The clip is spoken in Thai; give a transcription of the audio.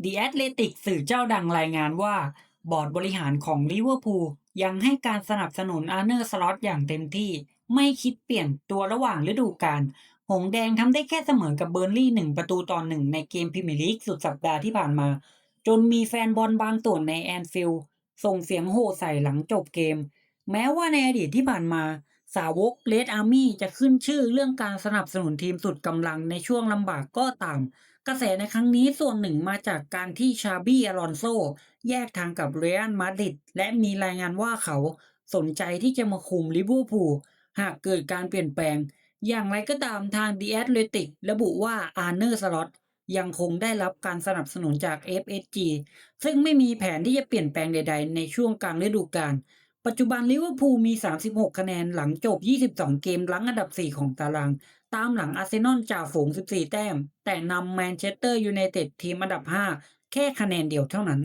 The Athletic สื่อเจ้าดังรายงานว่าบอร์ดบริหารของลิเวอร์พูลยังให้การสนับสนุนอาร์เนอร์สล็อตอย่างเต็มที่ไม่คิดเปลี่ยนตัวระหว่างฤดูกาลหงส์แดงทำได้แค่เสมอกับเบอร์นลี่1-1ในเกมพรีเมียร์ลีกสุดสัปดาห์ที่ผ่านมาจนมีแฟนบอลบางส่วนในแอนฟิลด์ส่งเสียงโห่ใส่หลังจบเกมแม้ว่าในอดีตที่ผ่านมาสาวกเรดอาร์มี่จะขึ้นชื่อเรื่องการสนับสนุนทีมสุดกำลังในช่วงลำบากก็ตาม กระแสในครั้งนี้ส่วนหนึ่งมาจากการที่ชาบีอลอนโซแยกทางกับเรอัลมาดริดและมีรายงานว่าเขาสนใจที่จะมาคุมลิเวอร์พูลหากเกิดการเปลี่ยนแปลงอย่างไรก็ตามทาง The Athletic ระบุว่าอาร์เนอร์สล็อตยังคงได้รับการสนับสนุนจาก FSG ซึ่งไม่มีแผนที่จะเปลี่ยนแปลงใดๆในช่วงกลางฤดูกาลปัจจุบันลิเวอร์พูลมี36คะแนนหลังจบ22เกมรั้งอันดับ4ของตาราง ตามหลังอาร์เซนอลจ่าฝูง14แต้มแต่นำแมนเชสเตอร์ยูไนเต็ดทีมอันดับ5แค่คะแนนเดียวเท่านั้น